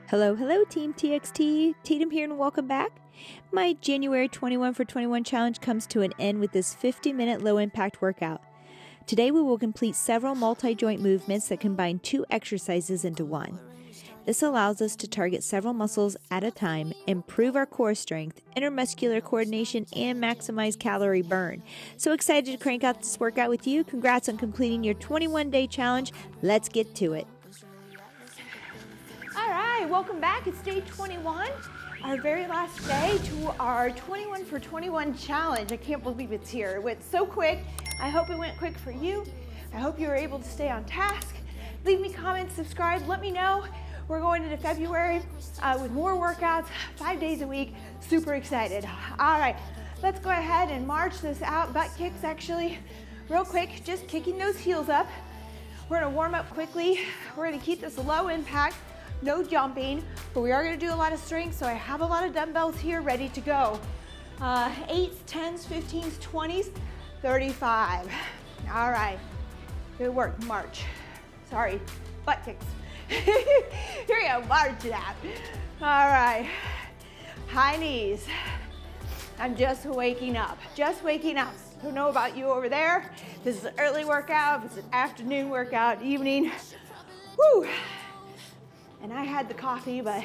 Hello, hello, Team TXT. Tatum here, and welcome back. My January 21 for 21 challenge comes to an end with this 50-minute low-impact workout. Today, we will complete several multi-joint movements that combine two exercises into one. This allows us to target several muscles at a time, improve our core strength, intermuscular coordination, and maximize calorie burn. So excited to crank out this workout with you. Congrats on completing your 21-day challenge. Let's get to it. All right, welcome back. It's day 21, our very last day to our 21 for 21 challenge. I can't believe it's here. It went so quick. I hope it went quick for you. I hope you were able to stay on task. Leave me comments, subscribe, let me know. We're going into February with more workouts, 5 days a week. Super excited. All right, let's go ahead and march this out. Butt kicks actually, real quick, just kicking those heels up. We're gonna warm up quickly. We're gonna keep this low impact. No jumping, but we are going to do a lot of strength, so I have a lot of dumbbells here ready to go. 8s, 10s, 15s, 20s, 35. All right, good work, march. Sorry, butt kicks. Here we go, march that. All right, high knees. I'm just waking up, Don't know about you over there. This is an early workout, this is an afternoon workout, evening. Woo! And I had the coffee, but I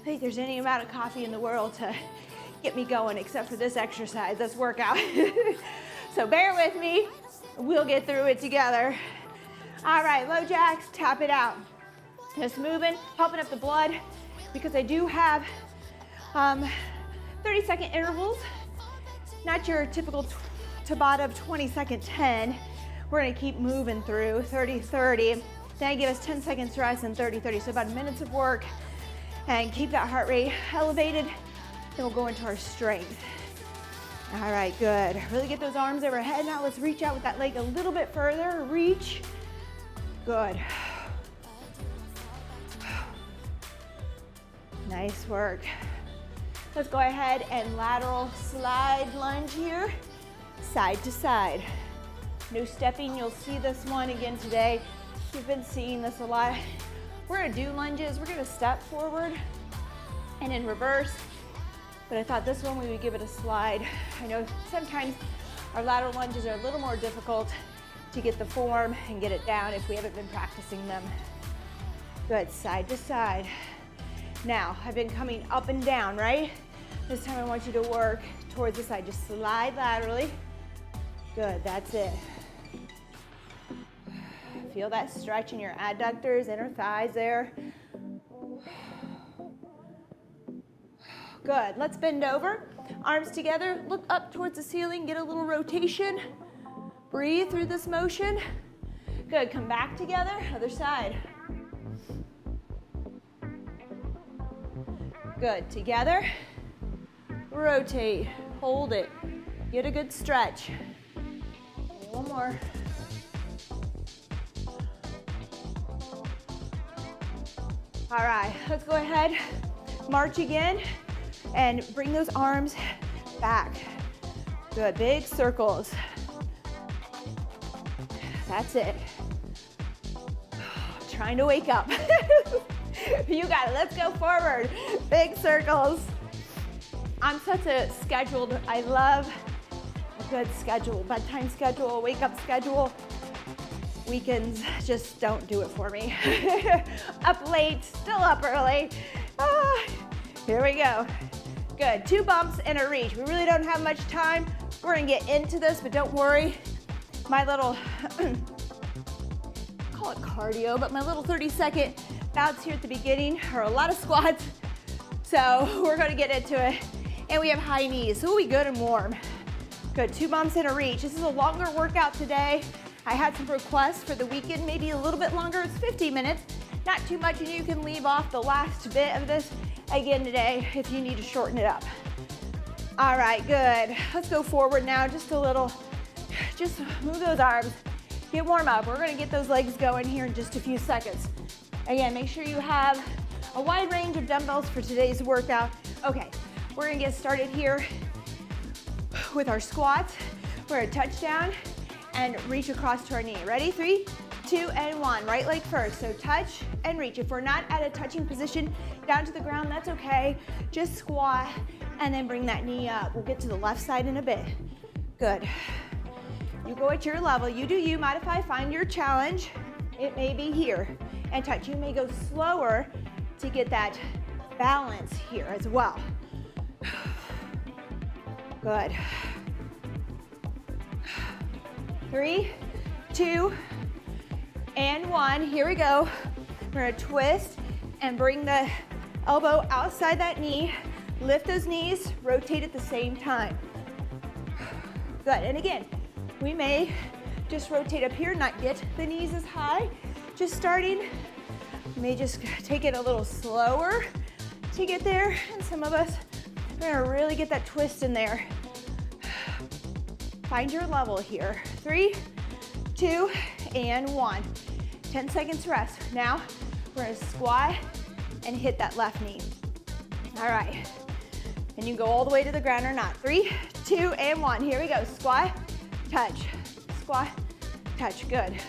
think there's any amount of coffee in the world to get me going except for this exercise, this workout. So bear with me, we'll get through it together. All right, low jacks, tap it out. Just moving, pumping up the blood, because I do have 30-second intervals, not your typical Tabata of 20-second 10. We're gonna keep moving through 30-30. Then give us 10 seconds rest and 30-30, so about minutes of work, and keep that heart rate elevated. Then we'll go into our strength. All right, good. Really get those arms overhead. Now let's reach out with that leg a little bit further. Reach. Good. Nice work. Let's go ahead and lateral slide lunge here, side to side. No stepping, you'll see this one again today. You've been seeing this a lot. We're gonna do lunges. We're gonna step forward and in reverse, but I thought this one we would give it a slide. I know sometimes our lateral lunges are a little more difficult to get the form and get it down if we haven't been practicing them. Good, side to side. Now, I've been coming up and down, right? This time I want you to work towards the side. Just slide laterally. Good, that's it. Feel that stretch in your adductors, inner thighs there. Good, let's bend over. Arms together, look up towards the ceiling, get a little rotation. Breathe through this motion. Good, come back together, other side. Good, together. Rotate, hold it. Get a good stretch. One more. All right, let's go ahead, march again, and bring those arms back. Good, big circles. That's it. Trying to wake up. You got it, let's go forward. Big circles. I'm such a scheduled, I love a good schedule, bedtime schedule, wake up schedule. Weekends just don't do it for me. Up late, still up early. Here we go. Good, 2 bumps and a reach. We really don't have much time. We're gonna get into this, but don't worry. My little, call it cardio, but my little 30-second bouts here at the beginning are a lot of squats. So we're gonna get into it. And we have high knees, so we'll be good and warm. Good, 2 bumps and a reach. This is a longer workout today. I had some requests for the weekend, maybe a little bit longer. It's 15 minutes, not too much, and you can leave off the last bit of this again today if you need to shorten it up. All right, good. Let's go forward now, just a little. Just move those arms, get warm up. We're gonna get those legs going here in just a few seconds. Again, make sure you have a wide range of dumbbells for today's workout. Okay, we're gonna get started here with our squats. We're gonna touch down and reach across to our knee. Ready? 3, 2, and 1. Right leg first, so touch and reach. If we're not at a touching position down to the ground, that's okay. Just squat and then bring that knee up. We'll get to the left side in a bit. Good. You go at your level. You do you. Modify, find your challenge. It may be here and touch. You may go slower to get that balance here as well. Good. 3, 2, and 1. Here we go. We're gonna twist and bring the elbow outside that knee. Lift those knees, rotate at the same time. Good, and again, we may just rotate up here, not get the knees as high. Just starting, we may just take it a little slower to get there. And some of us are gonna really get that twist in there. Find your level here. 3, 2, and 1. 10 seconds rest. Now, we're gonna squat and hit that left knee. All right, and you can go all the way to the ground or not. 3, 2, and 1. Here we go. Squat, touch, squat, touch. Good.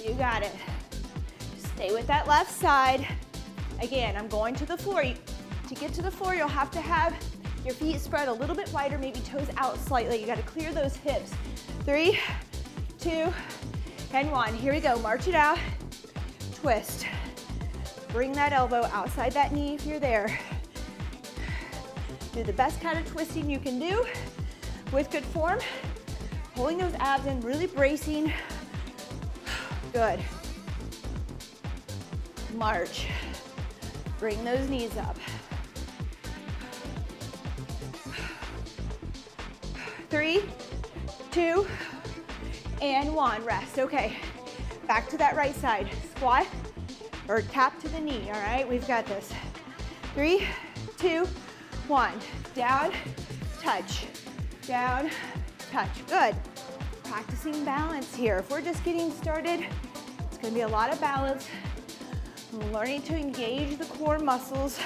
You got it. Stay with that left side. Again, I'm going to the floor. To get to the floor, you'll have to have your feet spread a little bit wider, maybe toes out slightly. You got to clear those hips. 3, 2, and 1. Here we go. March it out. Twist. Bring that elbow outside that knee if you're there. Do the best kind of twisting you can do with good form. Pulling those abs in, really bracing. Good. March. Bring those knees up. 3, 2, and 1. Rest. Okay. Back to that right side. Squat or tap to the knee. All right. We've got this. 3, 2, 1. Down, touch. Down, touch. Good. Practicing balance here. If we're just getting started, it's going to be a lot of balance. Learning to engage the core muscles,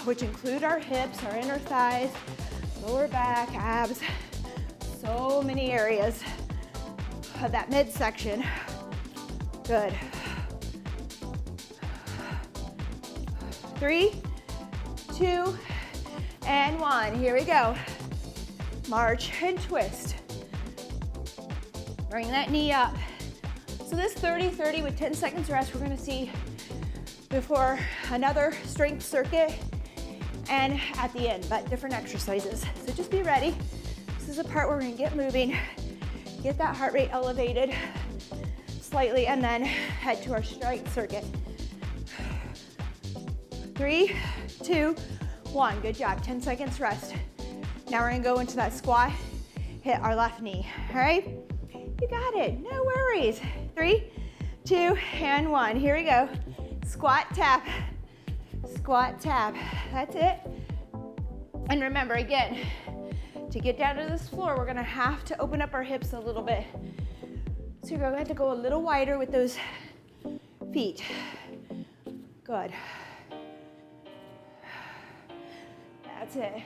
which include our hips, our inner thighs, lower back, abs, so many areas of that midsection. Good. 3, 2, and 1. Here we go. March and twist. Bring that knee up. So this 30-30 with 10 seconds rest, we're gonna see before another strength circuit and at the end, but different exercises. So just be ready. This is the part where we're gonna get moving, get that heart rate elevated slightly, and then head to our strength circuit. 3, 2, 1. Good job. 10 seconds rest. Now we're gonna go into that squat, hit our left knee. All right? You got it. No worries. 3, 2, and 1. Here we go. Squat, tap. Squat, tap. That's it. And remember, again, to get down to this floor, we're gonna have to open up our hips a little bit. So you're gonna have to go a little wider with those feet. Good. That's it.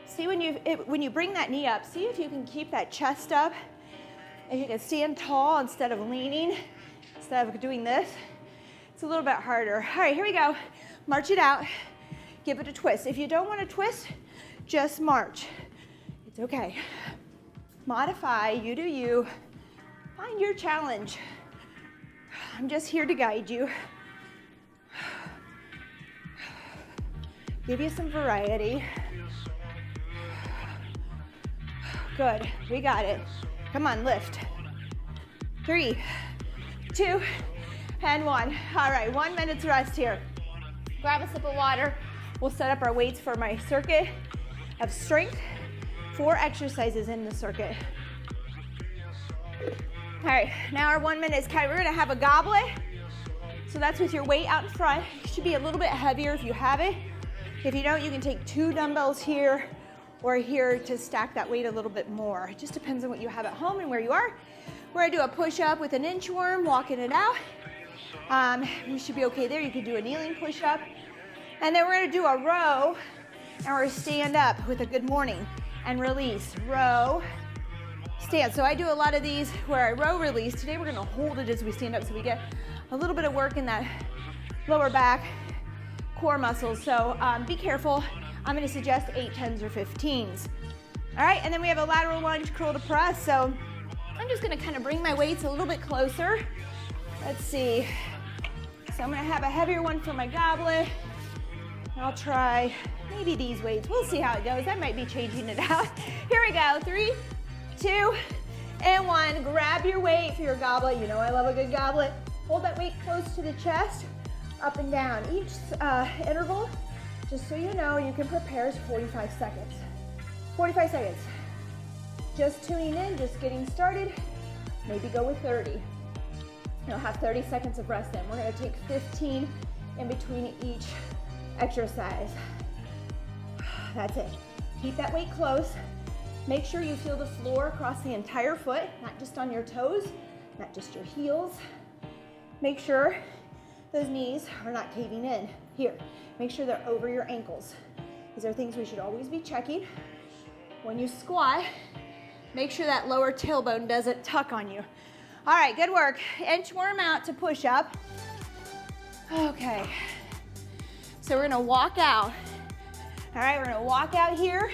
See, when you bring that knee up, see if you can keep that chest up. If you can stand tall instead of leaning, instead of doing this. It's a little bit harder. All right, here we go. March it out. Give it a twist. If you don't want to twist, just march. It's okay. Modify, you do you. Find your challenge. I'm just here to guide you. Give you some variety. Good, we got it. Come on, lift. 3, 2, and 1. All right, 1 minute's rest here. Grab a sip of water. We'll set up our weights for my circuit of strength. 4 exercises in the circuit. All right, now our 1 minute is counted. We're gonna have a goblet. So that's with your weight out in front. It should be a little bit heavier if you have it. If you don't, you can take 2 dumbbells here or here to stack that weight a little bit more. It just depends on what you have at home and where you are. We're gonna do a push-up with an inchworm, walking it out. We should be okay there. You could do a kneeling push-up. And then we're gonna do a row, and we're gonna stand up with a good morning and release. Row, stand. So I do a lot of these where I row, release. Today we're gonna hold it as we stand up so we get a little bit of work in that lower back core muscles. So be careful. I'm gonna suggest 8, 10s, or 15s. All right, and then we have a lateral lunge, curl to press. So I'm just gonna kind of bring my weights a little bit closer. Let's see. So I'm gonna have a heavier one for my goblet. I'll try maybe these weights. We'll see how it goes. I might be changing it out. Here we go. 3, 2, and 1. Grab your weight for your goblet. You know I love a good goblet. Hold that weight close to the chest, up and down. Each interval, just so you know, you can prepare is 45 seconds. 45 seconds. Just tuning in, just getting started. Maybe go with 30. You'll have 30 seconds of rest in. We're gonna take 15 in between each exercise. That's it. Keep that weight close. Make sure you feel the floor across the entire foot, not just on your toes, not just your heels. Make sure those knees are not caving in. Here, make sure they're over your ankles. These are things we should always be checking. When you squat, make sure that lower tailbone doesn't tuck on you. All right, good work. Inchworm out to push up. Okay. So we're gonna walk out. All right, we're gonna walk out here.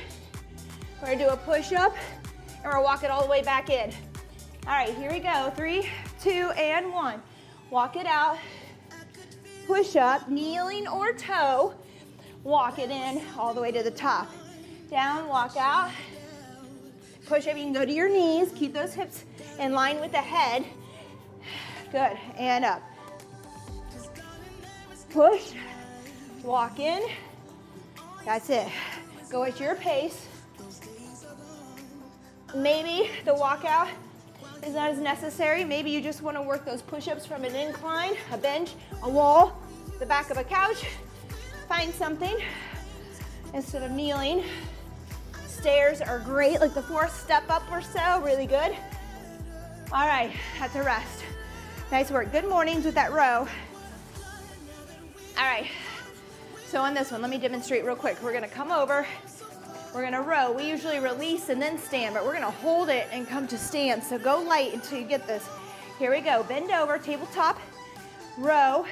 We're gonna do a push up, and we're gonna walk it all the way back in. All right, here we go. 3, 2, and 1. Walk it out. Push up, kneeling or toe. Walk it in all the way to the top. Down, walk out. Push up, you can go to your knees. Keep those hips in line with the head. Good, and up. Push. Walk in. That's it. Go at your pace. Maybe the walkout is not as necessary. Maybe you just want to work those push-ups from an incline, a bench, a wall, the back of a couch. Find something instead of kneeling. Stairs are great, like the 4th step up or so, really good. All right, that's a rest. Nice work. Good mornings with that row. All right. So on this one, let me demonstrate real quick. We're gonna come over, we're gonna row. We usually release and then stand, but we're gonna hold it and come to stand. So go light until you get this. Here we go, bend over, tabletop, row,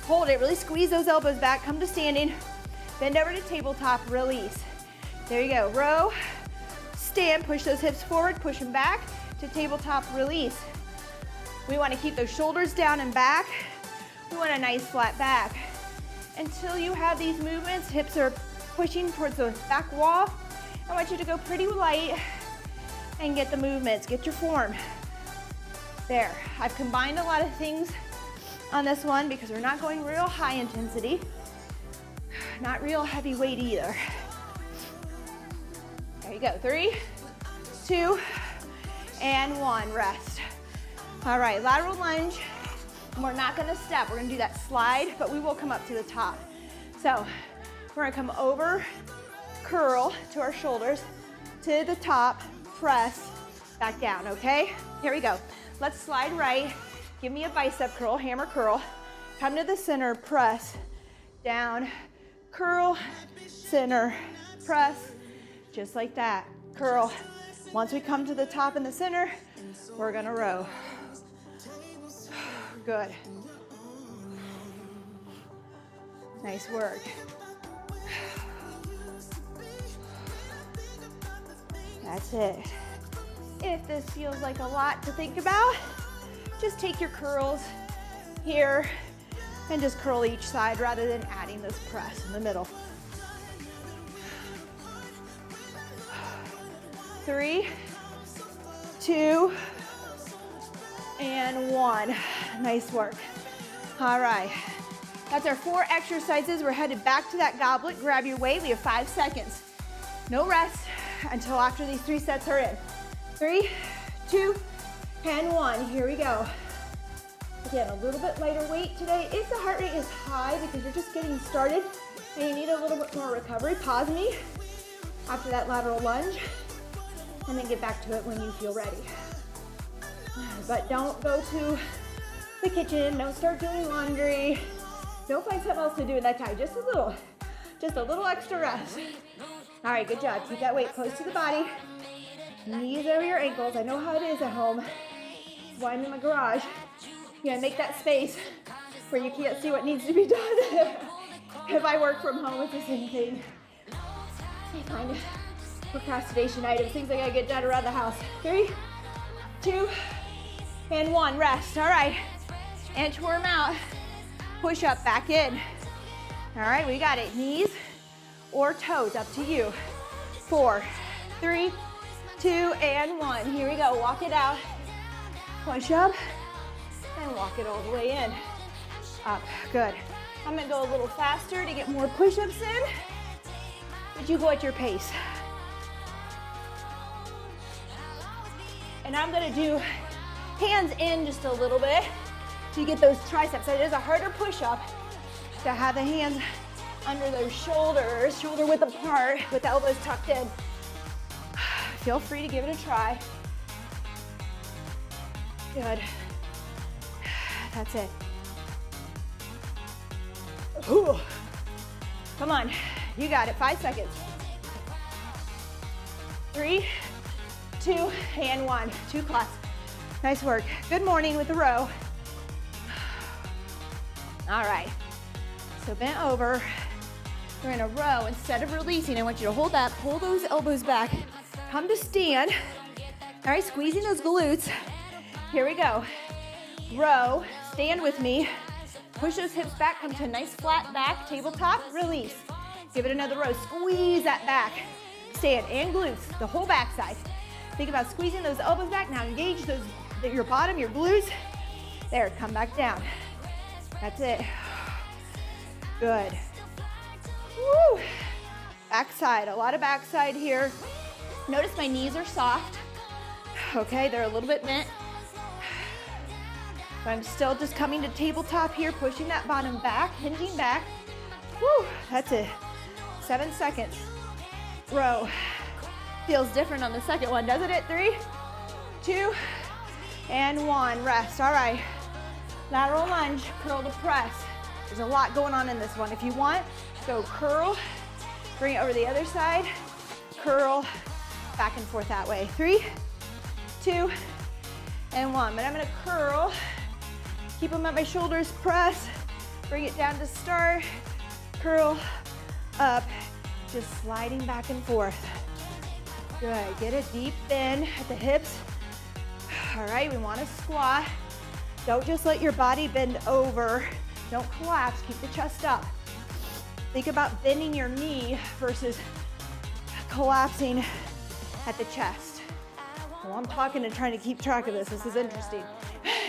hold it, really squeeze those elbows back, come to standing, bend over to tabletop, release. There you go, row, stand, push those hips forward, push them back to tabletop, release. We wanna keep those shoulders down and back. We want a nice flat back. Until you have these movements, hips are pushing towards the back wall. I want you to go pretty light and get the movements, get your form. There, I've combined a lot of things on this one because we're not going real high intensity, not real heavy weight either. There you go, 3, 2, and 1, rest. All right, lateral lunge. We're not gonna step, we're gonna do that slide, but we will come up to the top. So we're gonna come over, curl to our shoulders, to the top, press, back down, okay? Here we go. Let's slide right. Give me a bicep curl, hammer curl. Come to the center, press, down, curl, center, press, just like that, curl. Once we come to the top and the center, we're gonna row. Good. Nice work. That's it. If this feels like a lot to think about, just take your curls here and just curl each side rather than adding this press in the middle. 3, 2, and 1. Nice work. All right. That's our 4 exercises. We're headed back to that goblet. Grab your weight. We have 5 seconds. No rest until after these 3 sets are in. 3, 2, and 1. Here we go. Again, a little bit lighter weight today. If the heart rate is high because you're just getting started and you need a little bit more recovery, pause me after that lateral lunge and then get back to it when you feel ready. But don't go too the kitchen. Don't start doing laundry. Don't find something else to do in that time. Just a little extra rest. All right, good job. Keep that weight close to the body. Knees over your ankles. I know how it is at home. That's why I'm in my garage. You gotta make that space where you can't see what needs to be done. If I work from home, it's the same thing. I find procrastination items, things I gotta get done around the house. 3, 2, and 1. Rest. All right. Inchworm out. Push up, back in. All right, we got it. Knees or toes, up to you. 4, 3, 2, and 1. Here we go. Walk it out. Push up and walk it all the way in. Up. Good. I'm gonna go a little faster to get more push-ups in, but you go at your pace. And I'm gonna do hands in just a little bit to get those triceps. It is a harder push-up to have the hands under those shoulders, shoulder width apart with the elbows tucked in. Feel free to give it a try. Good. That's it. Ooh. Come on, you got it. 5 seconds. 3, 2, and 1. 2 claps. Nice work. Good morning with the row. All right, so bent over. We're in a row. Instead of releasing, I want you to hold that, pull those elbows back, come to stand. All right, squeezing those glutes. Here we go. Row, stand with me. Push those hips back, come to a nice flat back, tabletop, release. Give it another row, squeeze that back. Stand and glutes, the whole backside. Think about squeezing those elbows back. Now engage your bottom, your glutes. There, come back down. That's it. Good. Woo. Backside, a lot of backside here. Notice my knees are soft. Okay, they're a little bit bent. But I'm still just coming to tabletop here, pushing that bottom back, hinging back. Woo, that's it. 7 seconds. Row. Feels different on the second one, doesn't it? 3, 2, and 1. Rest. All right. Lateral lunge, curl to press. There's a lot going on in this one. If you want, go curl, bring it over the other side, curl, back and forth that way. 3, 2, and 1. But I'm gonna curl, keep them at my shoulders, press, bring it down to start, curl, up, just sliding back and forth. Good, get a deep bend at the hips. All right, we wanna squat. Don't just let your body bend over. Don't collapse, keep the chest up. Think about bending your knee versus collapsing at the chest. Well, I'm talking and trying to keep track of this. This is interesting.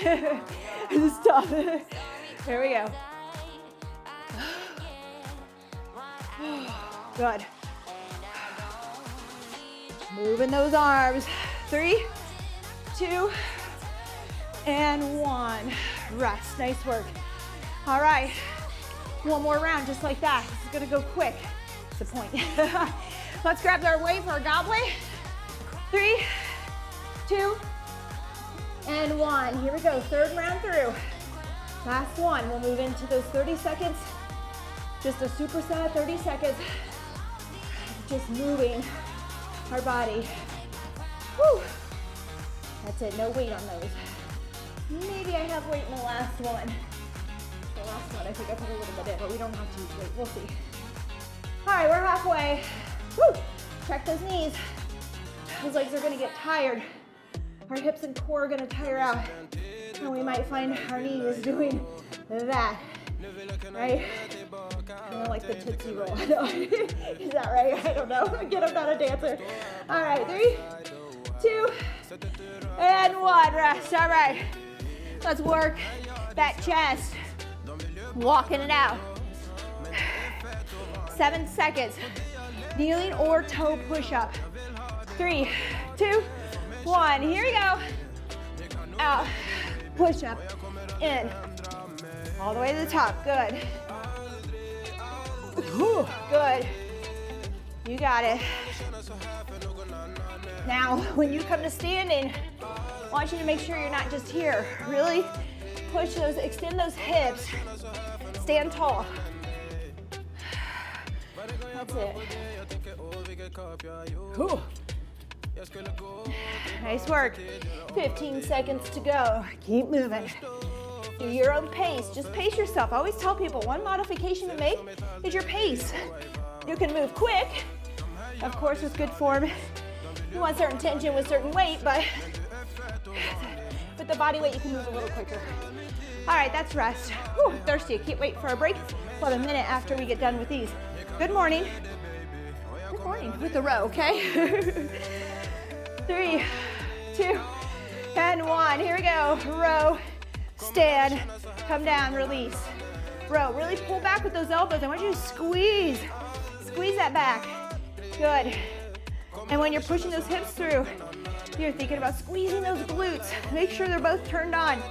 This is tough. Here we go. Good. Moving those arms. 3, 2, and 1. Rest. Nice work. All right. One more round just like that. This is gonna go quick. That's the point. Let's grab our weight for our goblet. 3, 2, and 1. Here we go. Third round through. Last one. We'll move into those 30 seconds. Just a superset, 30 seconds. Just moving our body. Woo. That's it. No weight on those. Maybe I have weight in the last one. The last one, I think I put a little bit in, but we don't have to use weight. We'll see. All right, we're halfway. Woo. Check those knees. Those legs are gonna get tired. Our hips and core are gonna tire out. And we might find our knees doing that, right? Kind of like the Tootsie Roll. Is that right? I don't know. Again, I'm not a dancer. All right, 3, 2, and 1. Rest. All right. Let's work that chest. Walking it out. 7 seconds. Kneeling or toe push-up. 3, 2, 1. Here we go. Out. Push-up. In. All the way to the top. Good. Good. You got it. Now, when you come to standing, I want you to make sure you're not just here. Really Push those, extend those hips. Stand tall. That's it. Whew. Nice work. 15 seconds to go. Keep moving. Do your own pace. Just pace yourself. I always tell people one modification to make is your pace. You can move quick, of course, with good form. You want certain tension with certain weight, but with the body weight, you can move a little quicker. All right, that's rest. Whew, thirsty. Can't wait for a break. About a minute after we get done with these. Good morning. Good morning with the row, okay? 3, 2, and 1. Here we go. Row, stand, come down, release. Row. Really pull back with those elbows. I want you to squeeze. Squeeze that back. Good. And when you're pushing those hips through, you're thinking about squeezing those glutes. Make sure they're both turned on.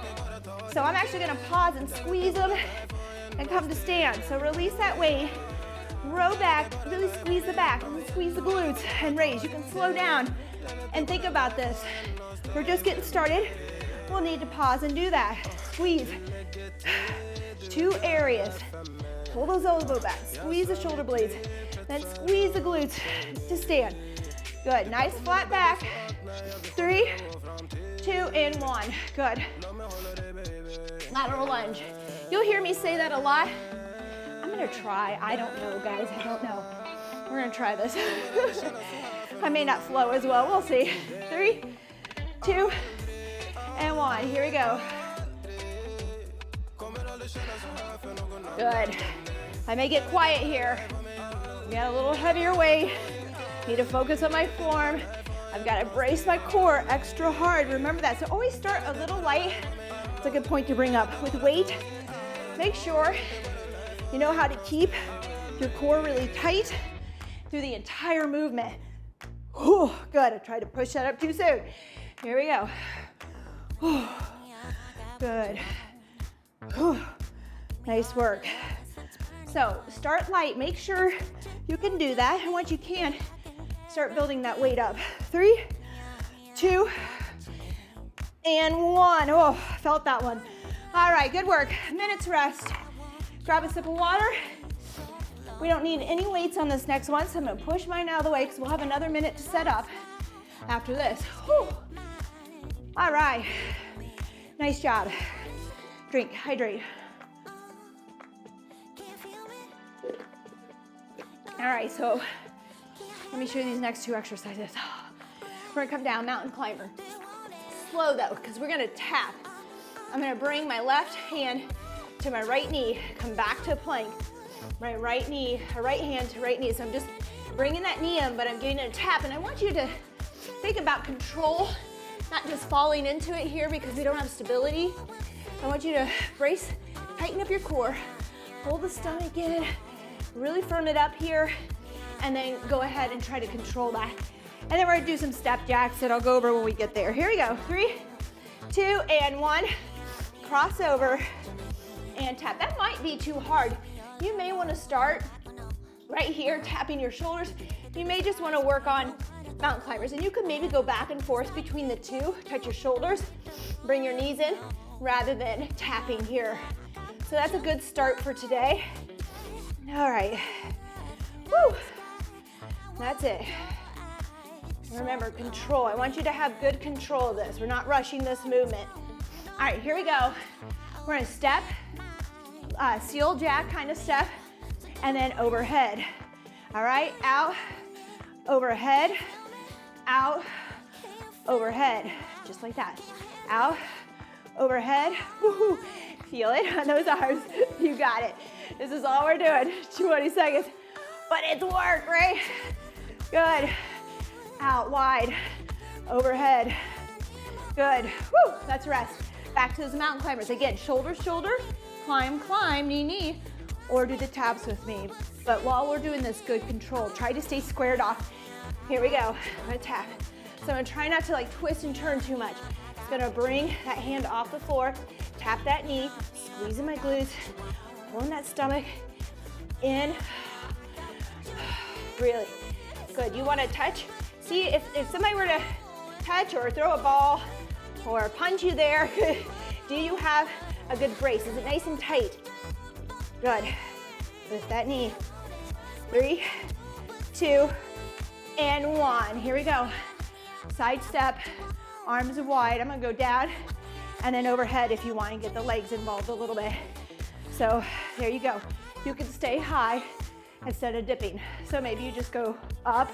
So I'm actually gonna pause and squeeze them and come to stand. So release that weight, row back, really squeeze the back, and squeeze the glutes and raise. You can slow down and think about this. We're just getting started. We'll need to pause and do that. Squeeze. 2 areas. Pull those elbow back, squeeze the shoulder blades, then squeeze the glutes to stand. Good, nice flat back. 3, 2, and 1. Good. Lateral lunge. You'll hear me say that a lot. I'm gonna try. I don't know, guys. I don't know. We're gonna try this. I may not flow as well. We'll see. 3, 2, and 1. Here we go. Good. I may get quiet here. We got a little heavier weight. Need to focus on my form. I've got to brace my core extra hard. Remember that. So always start a little light. It's a good point to bring up. With weight, make sure you know how to keep your core really tight through the entire movement. Whew, good. I tried to push that up too soon. Here we go. Whew, good. Whew, nice work. So start light. Make sure you can do that. And once you can, start building that weight up. 3, 2, and 1. Oh, felt that one. All right, good work. Minute's rest. Grab a sip of water. We don't need any weights on this next one, so I'm gonna push mine out of the way because we'll have another minute to set up after this. Whew. All right, nice job. Drink, hydrate. All right, so let me show you these next 2 exercises. We're gonna come down, mountain climber. Slow though, because we're gonna tap. I'm gonna bring my left hand to my right knee, come back to a plank. My right knee, right hand to right knee. So I'm just bringing that knee in, but I'm getting a tap. And I want you to think about control, not just falling into it here because we don't have stability. I want you to brace, tighten up your core, hold the stomach in, really firm it up here, and then go ahead and try to control that. And then we're gonna do some step jacks that I'll go over when we get there. Here we go. 3, 2, and 1. Cross over and tap. That might be too hard. You may wanna start right here, tapping your shoulders. You may just wanna work on mountain climbers, and you could maybe go back and forth between the 2, touch your shoulders, bring your knees in, rather than tapping here. So that's a good start for today. All right, woo, that's it. Remember, control. I want you to have good control of this. We're not rushing this movement. All right, here we go. We're gonna step, seal jack kind of step, and then overhead. All right, out, overhead, out, overhead, just like that. Out, overhead, woohoo. Feel it on those arms. You got it. This is all we're doing. 20 seconds, but it's work, right? Good. Out wide, overhead. Good. Woo, that's rest. Back to those mountain climbers. Again, shoulder, shoulder, climb, climb, knee, knee, or do the taps with me. But while we're doing this, good control. Try to stay squared off. Here we go. I'm gonna tap. So I'm gonna try not to like twist and turn too much. Just gonna bring that hand off the floor, tap that knee, squeezing my glutes, pulling that stomach in. Really good. You wanna touch? See, if somebody were to touch or throw a ball or punch you there, do you have a good brace? Is it nice and tight? Good. Lift that knee. 3, 2, and 1. Here we go. Side step, arms wide. I'm gonna go down and then overhead if you want and get the legs involved a little bit. So there you go. You can stay high instead of dipping. So maybe you just go up,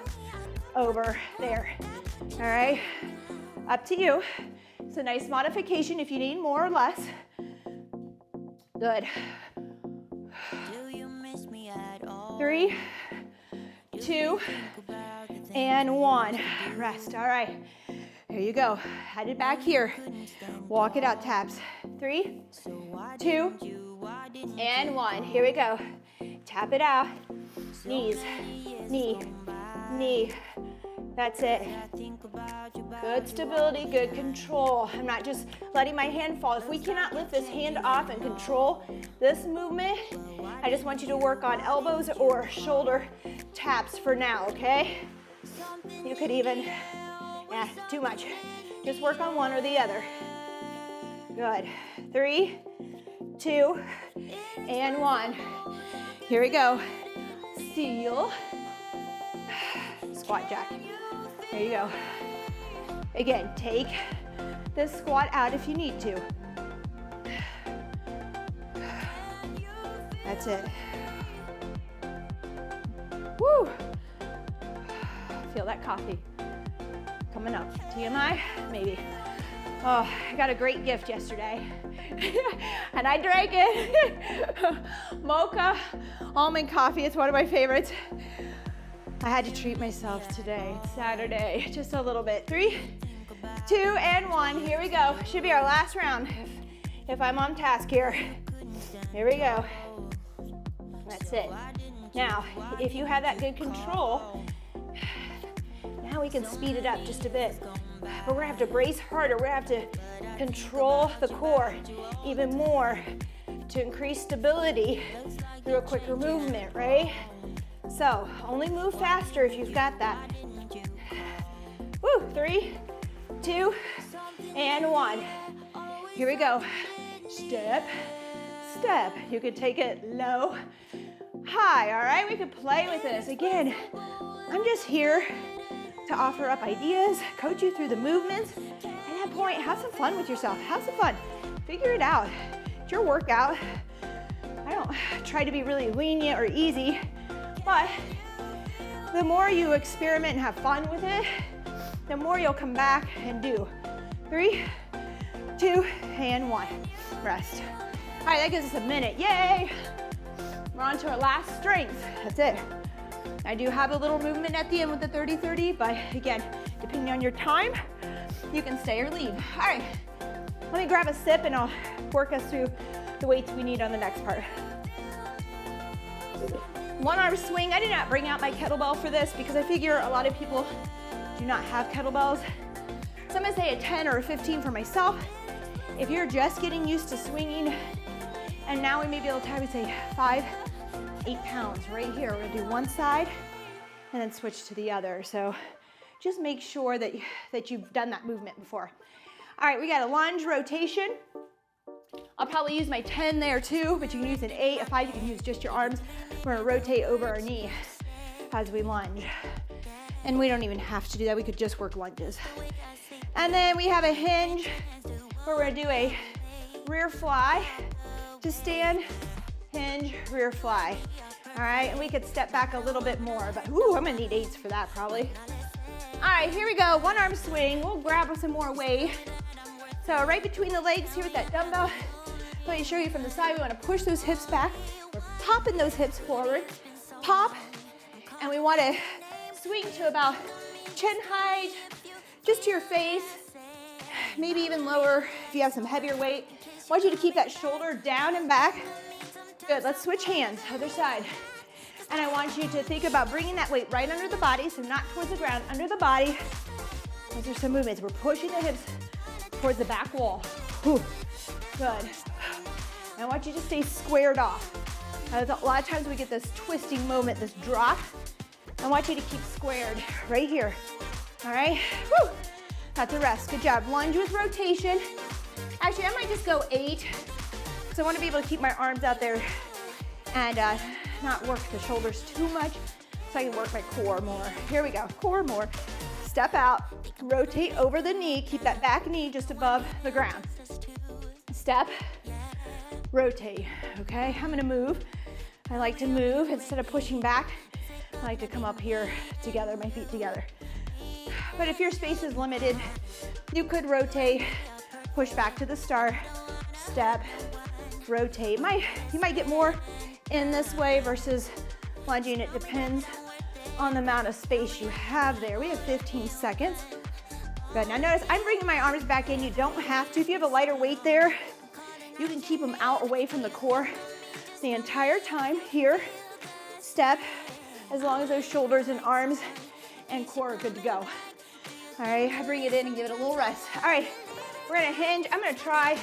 over, there. All right, up to you. It's a nice modification if you need more or less. Good. 3, 2, and 1. Rest. All right. Here you go. Headed back here. Walk it out, taps. 3, 2, and 1. Here we go. Tap it out. Knees, knee, knee. That's it. Good stability, good control. I'm not just letting my hand fall. If we cannot lift this hand off and control this movement, I just want you to work on elbows or shoulder taps for now, okay? You could even, yeah, too much. Just work on one or the other. Good. 3, 2, and 1. Here we go. Seal. Squat jack. There you go. Again, take this squat out if you need to. That's it. Woo! Feel that coffee coming up. TMI? Maybe. Oh, I got a great gift yesterday. And I drank it. Mocha almond coffee. It's one of my favorites. I had to treat myself today. It's Saturday. Just a little bit. 3, 2, and 1. Here we go. Should be our last round if I'm on task here. Here we go. That's it. Now, if you have that good control, now we can speed it up just a bit. But we're gonna have to brace harder. We're gonna have to control the core even more to increase stability through a quicker movement, right? So, only move faster if you've got that. Woo, 3, 2, and 1. Here we go. Step, step. You can take it low, high, all right? We can play with this. Again, I'm just here to offer up ideas, coach you through the movements. At that point, have some fun with yourself. Have some fun. Figure it out. It's your workout. I don't try to be really lenient or easy, but the more you experiment and have fun with it, the more you'll come back and do. 3, 2, and 1. Rest. All right, that gives us a minute. Yay! We're on to our last strength. That's it. I do have a little movement at the end with the 30-30, but again, depending on your time, you can stay or leave. All right, let me grab a sip and I'll work us through the weights we need on the next part. One arm swing. I did not bring out my kettlebell for this because I figure a lot of people do not have kettlebells. So I'm gonna say a 10 or a 15 for myself. If you're just getting used to swinging, and now we may be able to, I would say 5, 8 pounds right here. We're gonna do one side and then switch to the other. So just make sure that you've done that movement before. All right, we got a lunge rotation. I'll probably use my 10 there too, but you can use an 8, a 5, you can use just your arms. We're gonna rotate over our knee as we lunge. And we don't even have to do that, we could just work lunges. And then we have a hinge where we're gonna do a rear fly to stand, hinge, rear fly. All right, and we could step back a little bit more, but ooh, I'm gonna need 8s for that probably. All right, here we go, one arm swing. We'll grab some more weight. So right between the legs here with that dumbbell. Let me show you from the side. We wanna push those hips back. We're popping those hips forward. Pop, and we wanna swing to about chin height, just to your face. Maybe even lower if you have some heavier weight. I want you to keep that shoulder down and back. Good, let's switch hands, other side. And I want you to think about bringing that weight right under the body, so not towards the ground, under the body. Those are some movements. We're pushing the hips towards the back wall. Whew. Good. And I want you to stay squared off. A lot of times we get this twisting moment, this drop. I want you to keep squared right here. All right? Whew. That's a rest. Good job. Lunge with rotation. Actually, I might just go 8 So I want to be able to keep my arms out there and not work the shoulders too much so I can work my core more. Here we go, core more. Step out, rotate over the knee, keep that back knee just above the ground. Step, rotate, okay? I'm gonna move. I like to move instead of pushing back. I like to come up here together, my feet together. But if your space is limited, you could rotate, push back to the start, step, rotate. You might get more in this way versus lunging. It depends on the amount of space you have there. We have 15 seconds. Good, now notice I'm bringing my arms back in. You don't have to. If you have a lighter weight there, you can keep them out away from the core the entire time. Here, step, as long as those shoulders and arms and core are good to go. All right, I bring it in and give it a little rest. All right, we're gonna hinge. I'm gonna try,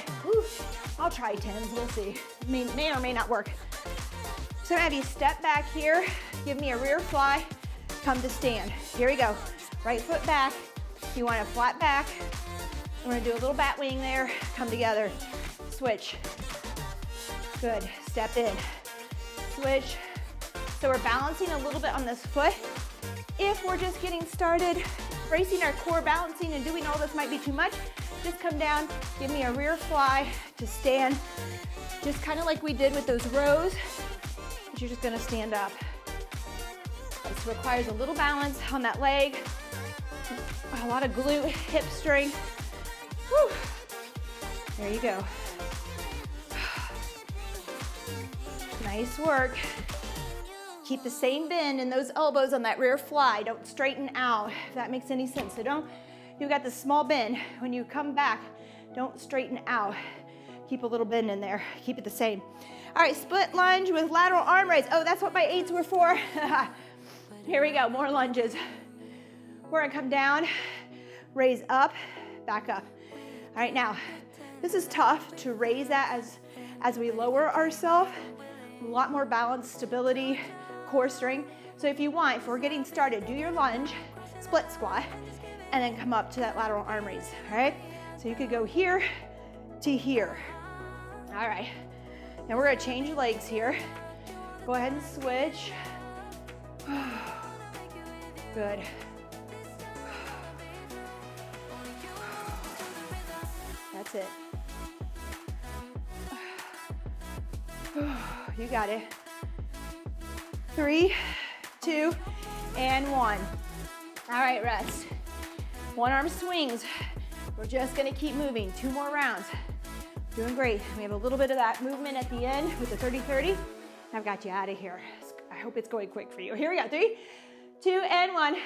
I'll try 10s, we'll see. May or may not work. So I'm gonna have you step back here, give me a rear fly, come to stand. Here we go. Right foot back. You want a flat back. We're gonna do a little bat wing there. Come together. Switch. Good. Step in. Switch. So we're balancing a little bit on this foot. If we're just getting started, bracing our core, balancing and doing all this might be too much. Just come down, give me a rear fly to stand. Just kind of like we did with those rows, but you're just gonna stand up. This requires a little balance on that leg, a lot of glute, hip strength. Whew. There you go. Nice work. Keep the same bend in those elbows on that rear fly. Don't straighten out, if that makes any sense. So you've got this small bend. When you come back, don't straighten out. Keep a little bend in there. Keep it the same. All right, split lunge with lateral arm raise. Oh, that's what my 8s were for. Here we go, more lunges. We're gonna come down, raise up, back up. All right, now, this is tough to raise that as we lower ourselves. A lot more balance, stability, core strength. So if you want, if we're getting started, do your lunge, split squat, and then come up to that lateral arm raise, all right? So you could go here to here. All right, now we're gonna change legs here. Go ahead and switch. Good. That's it. You got it. 3, 2, and 1. All right, rest. One arm swings. We're just gonna keep moving. 2 more rounds. Doing great. We have a little bit of that movement at the end with the 30-30. I've got you out of here. I hope it's going quick for you. Here we go. 3, 2, and 1.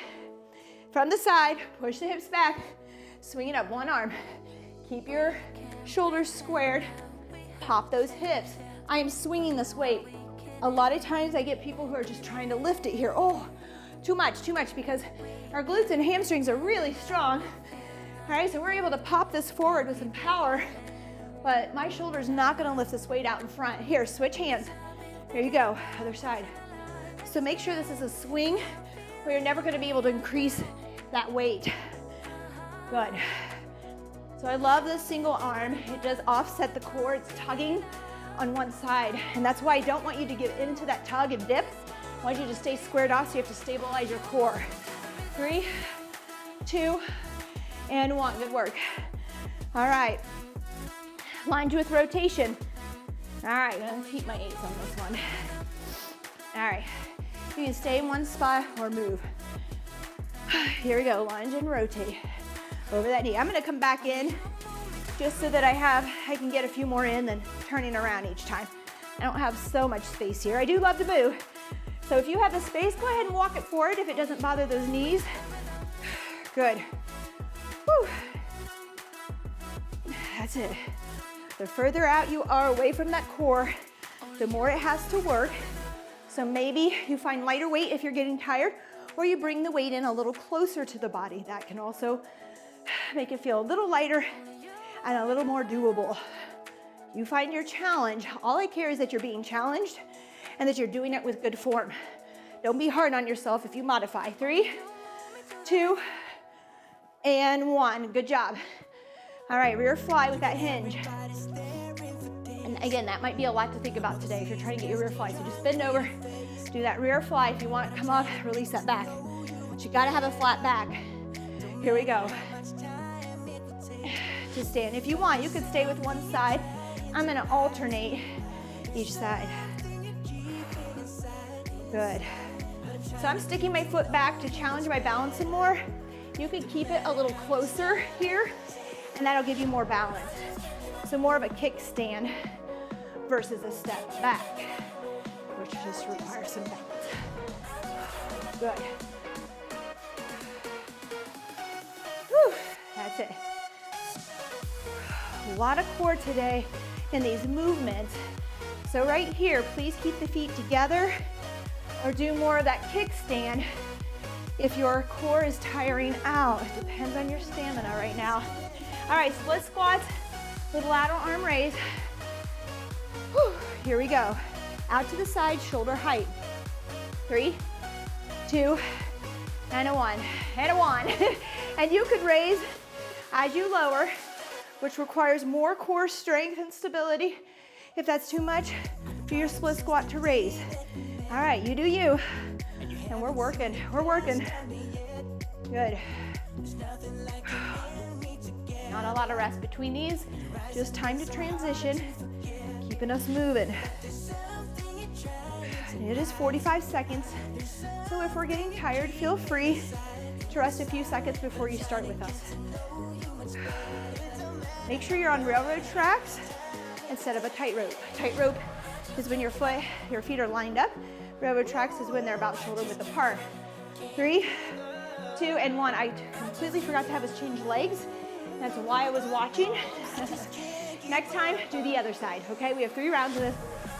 From the side, push the hips back. Swing it up, one arm. Keep your shoulders squared. Pop those hips. I am swinging this weight. A lot of times I get people who are just trying to lift it here. Oh, too much, because our glutes and hamstrings are really strong. All right, so we're able to pop this forward with some power, but my shoulder's not gonna lift this weight out in front. Here, switch hands. There you go, other side. So make sure this is a swing where you're never gonna be able to increase that weight. Good. So I love this single arm. It does offset the core, it's tugging on one side. And that's why I don't want you to get into that tug and dip. I want you to stay squared off so you have to stabilize your core. 3, 2, and 1, good work. All right, lunge with rotation. All right, I'm gonna keep my 8s on this one. All right, you can stay in one spot or move. Here we go, lunge and rotate over that knee. I'm gonna come back in just so that I can get a few more in than turning around each time. I don't have so much space here. I do love to move. So if you have the space, go ahead and walk it forward if it doesn't bother those knees. Good. Whew. That's it. The further out you are away from that core, the more it has to work. So maybe you find lighter weight if you're getting tired, or you bring the weight in a little closer to the body. That can also make it feel a little lighter and a little more doable. You find your challenge. All I care is that you're being challenged and that you're doing it with good form. Don't be hard on yourself if you modify. 3, 2, and 1. Good job. All right, rear fly with that hinge. And Again, that might be a lot to think about today if you're trying to get your rear fly. So just bend over, do that rear fly. If you want to come up, release that back. But you gotta have a flat back. Here we go. To stand. If you want, you could stay with one side. I'm gonna alternate each side. Good. So I'm sticking my foot back to challenge my balance some more. You could keep it a little closer here, and that'll give you more balance. So more of a kickstand versus a step back, which just requires some balance. Good. Whew, that's it. A lot of core today in these movements. So right here, please keep the feet together or do more of that kickstand if your core is tiring out. It depends on your stamina right now. All right, split squats with lateral arm raise. Whew, here we go. Out to the side, shoulder height. 3, 2, and a 1, and a 1. And you could raise as you lower, which requires more core strength and stability. If that's too much, do your split squat to raise. All right, you do you. And we're working, we're working. Good. Not a lot of rest between these, just time to transition, keeping us moving. It is 45 seconds, so if we're getting tired, feel free to rest a few seconds before you start with us. Make sure you're on railroad tracks instead of a tightrope. Tightrope is when your feet are lined up. Railroad tracks is when they're about shoulder width apart. 3, 2, and 1. I completely forgot to have us change legs. That's why I was watching. Next time, do the other side, okay? We have 3 rounds of this.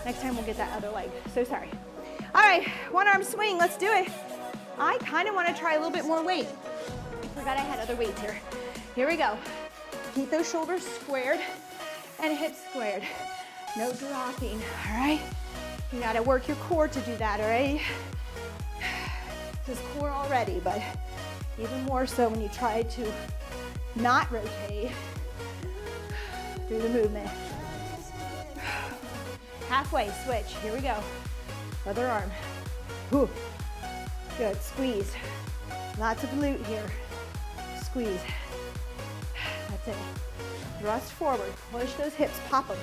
Next time, we'll get that other leg. So sorry. All right, one arm swing, let's do it. I kind of want to try a little bit more weight. I forgot I had other weights here. Here we go. Keep those shoulders squared and hips squared. No dropping, all right? You gotta work your core to do that, all right? This is core already, but even more so when you try to not rotate through the movement. Halfway, switch, here we go. Other arm. Whew. Good, squeeze. Lots of glute here. Squeeze. That's it. Thrust forward, push those hips, pop them.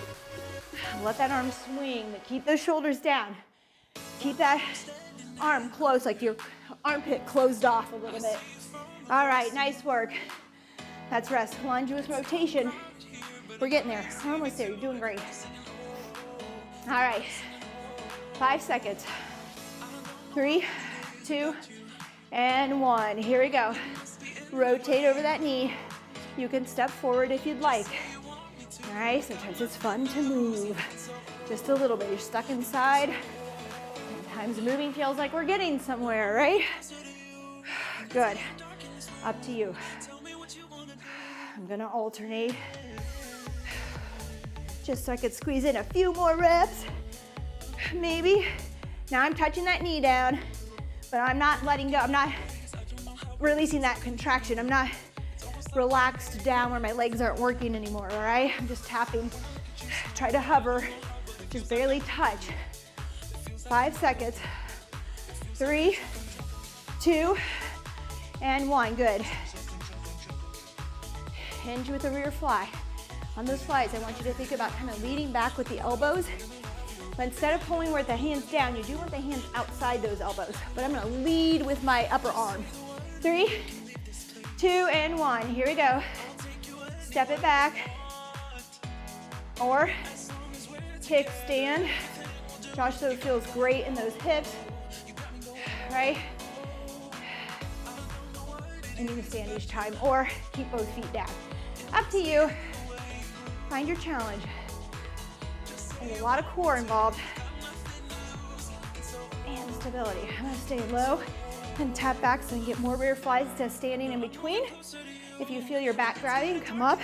Let that arm swing, but keep those shoulders down. Keep that arm close, like your armpit closed off a little bit. All right, nice work. That's rest. Lunge with rotation. We're getting there. We're almost there. You're doing great. All right. 5 seconds. 3, 2, and 1. Here we go. Rotate over that knee. You can step forward if you'd like. All right, sometimes it's fun to move. Just a little bit. You're stuck inside. Sometimes moving feels like we're getting somewhere, right? Good. Up to you. I'm gonna alternate. Just so I could squeeze in a few more reps. Maybe. Now I'm touching that knee down, but I'm not letting go. I'm not releasing that contraction. I'm not relaxed down where my legs aren't working anymore, all right? I'm just tapping. Try to hover, just barely touch. 5 seconds. 3, 2, and 1. Good. Hinge with the rear fly. On those flies, I want you to think about kind of leading back with the elbows. But instead of pulling with the hands down, you do want the hands outside those elbows. But I'm gonna lead with my upper arm. 3, 2, and 1. Here we go. Step it back. Or kickstand. Josh, so it feels great in those hips, right? And you can stand each time or keep both feet down. Up to you. Find your challenge. There's a lot of core involved and stability. I'm gonna stay low and tap back so you can get more rear flies instead of standing in between. If you feel your back grabbing, come up,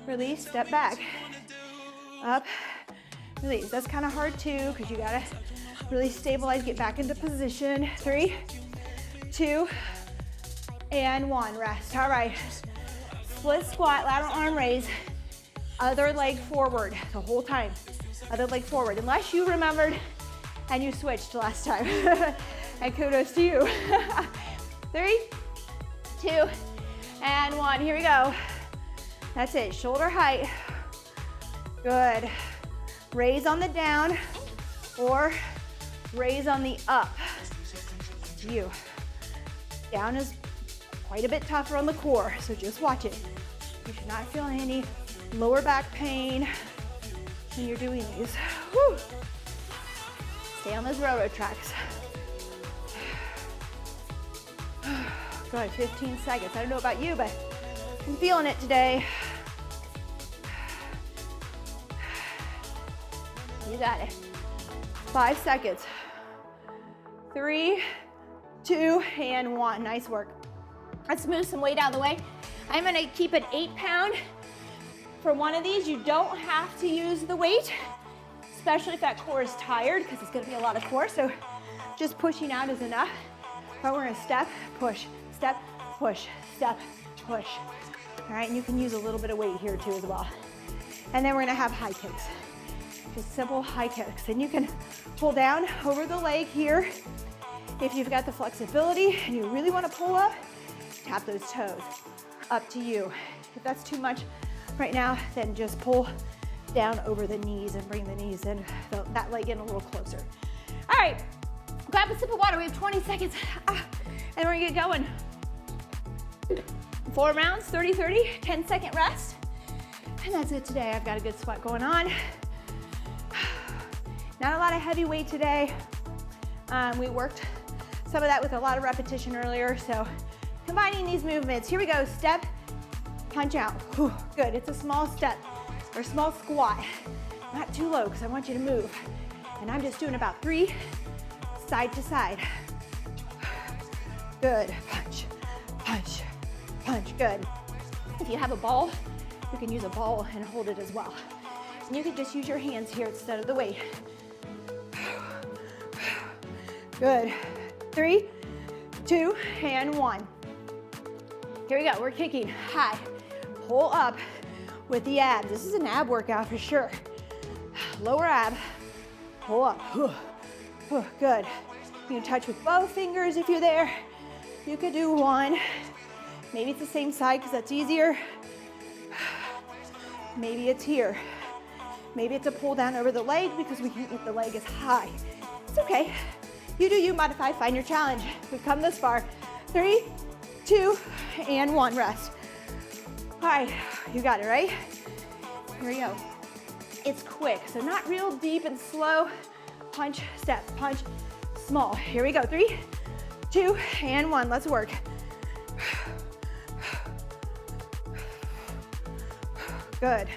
release, step back. Up, release. That's kind of hard too because you gotta really stabilize, get back into position. 3, 2, and 1. Rest. All right. Split squat, lateral arm raise. Other leg forward the whole time. Other leg forward, unless you remembered and you switched last time. And kudos to you. 3, 2, and 1. Here we go. That's it, shoulder height. Good. Raise on the down or raise on the up. You. Down is quite a bit tougher on the core, so just watch it. You should not feel any lower back pain when you're doing these. Whew. Stay on those railroad tracks. Good, 15 seconds. I don't know about you, but I'm feeling it today. You got it. 5 seconds. 3, 2, and 1. Nice work. Let's move some weight out of the way. I'm gonna keep it 8-pound. For one of these, you don't have to use the weight, especially if that core is tired, because it's gonna be a lot of core, so just pushing out is enough. But we're gonna step, push, step, push, step, push. All right, and you can use a little bit of weight here too as well. And then we're gonna have high kicks. Just simple high kicks. And you can pull down over the leg here. If you've got the flexibility and you really wanna pull up, tap those toes. Up to you. If that's too much right now, then just pull down over the knees and bring the knees in, that leg in a little closer. All right, grab a sip of water. We have 20 seconds, and we're gonna get going. 4 rounds, 30-30, 10-second rest. And that's it today. I've got a good sweat going on. Not a lot of heavy weight today. We worked some of that with a lot of repetition earlier, so combining these movements. Here we go, step, punch out. Whew, good, it's a small step or small squat. Not too low, because I want you to move. And I'm just doing about 3, side to side. Good, punch, punch, punch, good. If you have a ball, you can use a ball and hold it as well. And you can just use your hands here instead of the weight. Good. 3, 2, and 1. Here we go, we're kicking high. Pull up with the abs. This is an ab workout for sure. Lower ab, pull up. Good. You can touch with both fingers if you're there. You could do 1. Maybe it's the same side because that's easier. Maybe it's here. Maybe it's a pull down over the leg because we can't get the leg as high. It's okay. You do you, modify, find your challenge. We've come this far. 3, 2, and 1, rest. All right, you got it, right? Here we go. It's quick, so not real deep and slow. Punch, step, punch, small. Here we go, 3, 2, and 1, let's work. Good.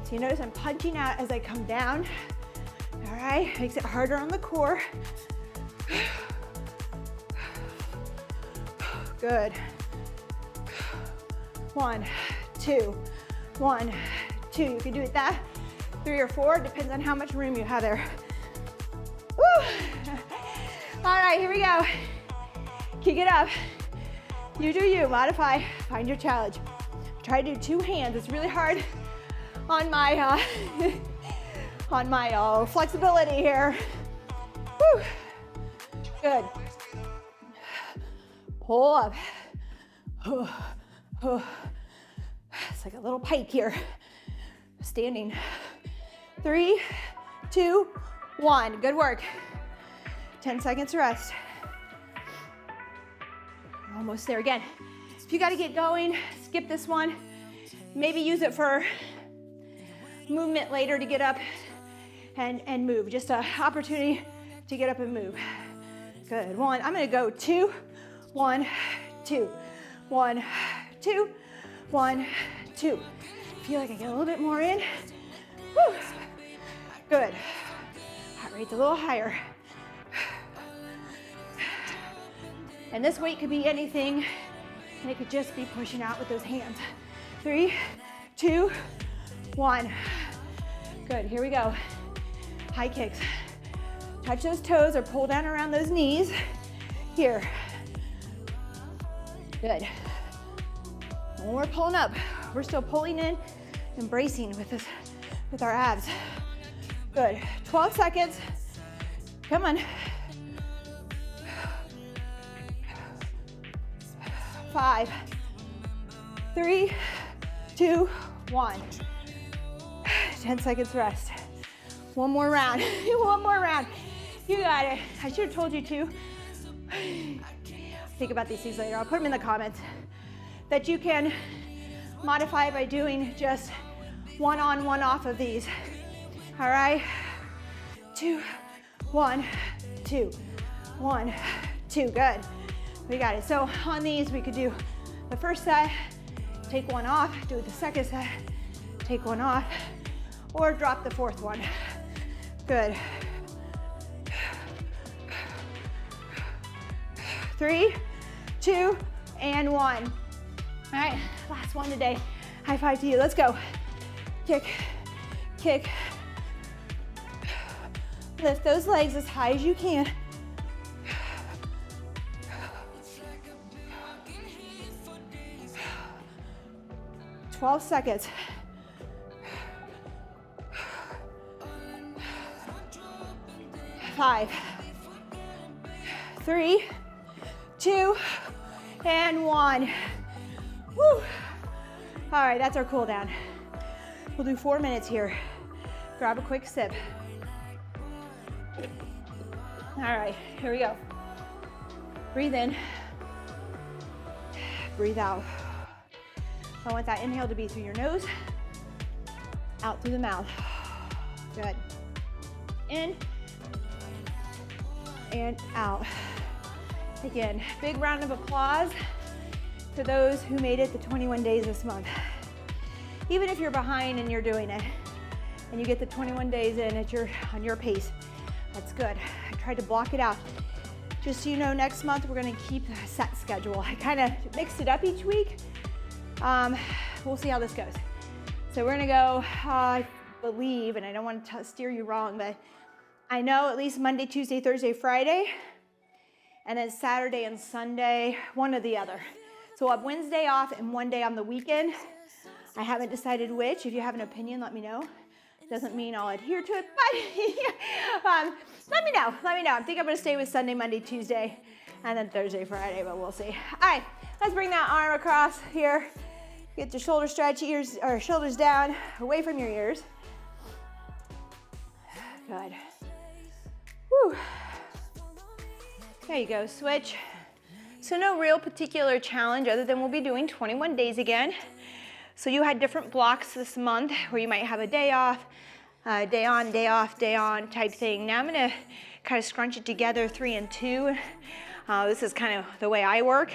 So you notice I'm punching out as I come down. All right, makes it harder on the core. Good. 1, 2, 1, 2. You can do it that 3 or 4, depends on how much room you have there. Woo. All right, here we go. Kick it up. You do you, modify, find your challenge. Try to do 2 hands. It's really hard on my flexibility here. Woo. Good. Pull up. It's like a little pike here. Standing. 3, 2, 1. Good work. 10 seconds rest. Almost there again. If you got to get going, skip this one. Maybe use it for movement later to get up and move. Just an opportunity to get up and move. Good. 1. I'm going to go 2, 1, 2, 1, 2, 1, 2. Feel like I get a little bit more in. Woo. Good. Heart rate's a little higher. And this weight could be anything, and it could just be pushing out with those hands. 3, 2, 1. Good, here we go. High kicks. Touch those toes or pull down around those knees. Here. Good. When we're pulling up, we're still pulling in and bracing with our abs. Good. 12 seconds. Come on. 5, 3, 2, 1. 10 seconds rest. One more round. One more round. You got it. I should have told you to. Think about these things later. I'll put them in the comments. That you can modify by doing just one on, one off of these. All right. 2, 1, 2, 1, 2. Good. We got it. So on these, we could do the first set, take one off, do the second set, take one off, or drop the fourth one. Good. 3, 2, and 1. All right, last one today. High five to you. Let's go. Kick, kick. Lift those legs as high as you can. 12 seconds. 5, 3, 2, and 1. Woo. All right, that's our cool down. We'll do 4 minutes here. Grab a quick sip. All right, here we go. Breathe in. Breathe out. I want that inhale to be through your nose, out through the mouth. Good. In and out. Again, big round of applause to those who made it to 21 days this month. Even if you're behind and you're doing it, and you get the 21 days in on your pace, that's good. I tried to block it out. Just so you know, next month we're gonna keep a set schedule. I kind of mixed it up each week. We'll see how this goes. So we're gonna go, I believe, and I don't want to steer you wrong, but I know at least Monday, Tuesday, Thursday, Friday, and then Saturday and Sunday, one or the other. So we'll have Wednesday off and one day on the weekend. I haven't decided which. If you have an opinion, let me know. Doesn't mean I'll adhere to it, but let me know. I think I'm gonna stay with Sunday, Monday, Tuesday, and then Thursday, Friday, but we'll see. All right, let's bring that arm across here. Get your shoulder stretch, shoulders down, away from your ears. Good. Whew. There you go, switch. So no real particular challenge other than we'll be doing 21 days again. So you had different blocks this month where you might have a day off, day on, day off, day on type thing. Now I'm gonna kind of scrunch it together, 3 and 2. This is kind of the way I work.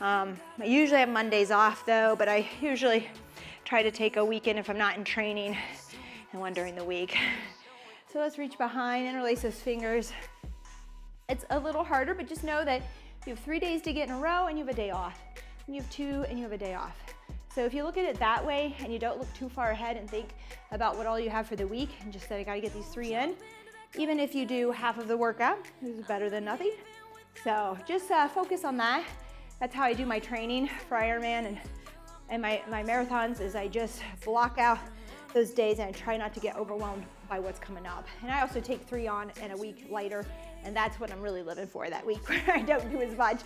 I usually have Mondays off though, but I usually try to take a weekend if I'm not in training and one during the week. So let's reach behind, interlace those fingers. It's a little harder, but just know that you have 3 days to get in a row and you have a day off. And you have 2 and you have a day off. So if you look at it that way and you don't look too far ahead and think about what all you have for the week and just say, I gotta get these 3 in, even if you do half of the workout, this is better than nothing. So just focus on that. That's how I do my training for Ironman and my marathons is I just block out those days and I try not to get overwhelmed by what's coming up. And I also take 3 on and a week lighter, and that's what I'm really living for that week where I don't do as much.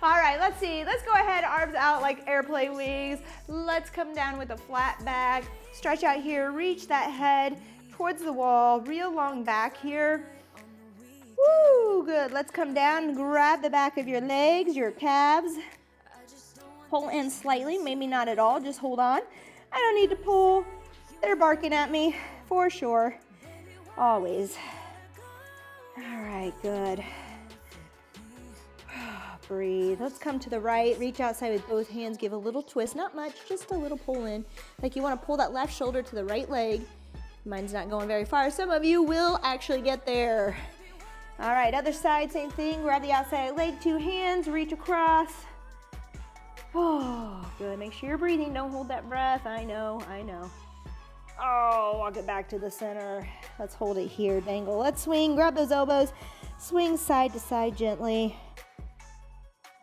All right, let's see. Let's go ahead, arms out like airplane wings. Let's come down with a flat back. Stretch out here, reach that head towards the wall, real long back here. Woo, good. Let's come down, grab the back of your legs, your calves. Pull in slightly, maybe not at all, just hold on. I don't need to pull. They're barking at me, for sure. Always. All right, good. Breathe. Let's come to the right. Reach outside with both hands. Give a little twist. Not much, just a little pull in. Like you want to pull that left shoulder to the right leg. Mine's not going very far. Some of you will actually get there. All right, other side, same thing. Grab the outside leg, 2 hands, reach across. Oh, good. Make sure you're breathing. Don't hold that breath. I know. Oh, walk it back to the center. Let's hold it here, dangle. Let's swing, grab those elbows. Swing side to side gently.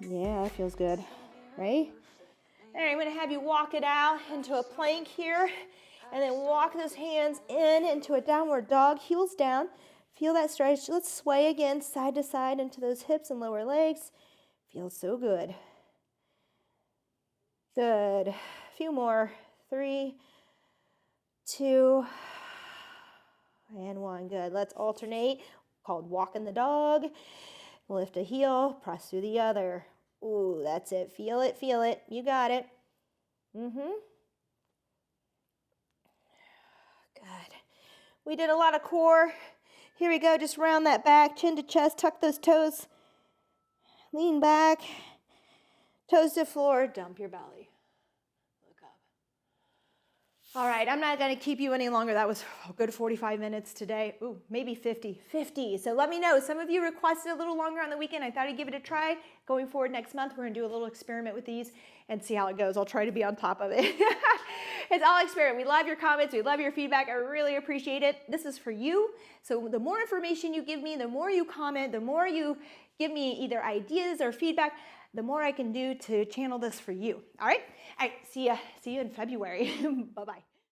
Yeah, that feels good, right? All right, I'm gonna have you walk it out into a plank here. And then walk those hands in into a downward dog, heels down. Feel that stretch. Let's sway again, side to side into those hips and lower legs. Feels so good. Good. A few more. 3, 2, and 1. Good. Let's alternate. Called walking the dog. Lift a heel, press through the other. Ooh, that's it. Feel it, feel it. You got it. Good. We did a lot of core. Here we go. Just round that back, chin to chest, tuck those toes. Lean back, toes to floor, dump your belly. Look up. All right, I'm not going to keep you any longer. That was a good 45 minutes today. Ooh, maybe 50. So let me know. Some of you requested a little longer on the weekend. I thought I'd give it a try. Going forward next month, we're going to do a little experiment with these and see how it goes. I'll try to be on top of it. It's all experiment. We love your comments. We love your feedback. I really appreciate it. This is for you. So the more information you give me, the more you comment, the more you give me either ideas or feedback, the more I can do to channel this for you. All right? See you in February. Bye-bye.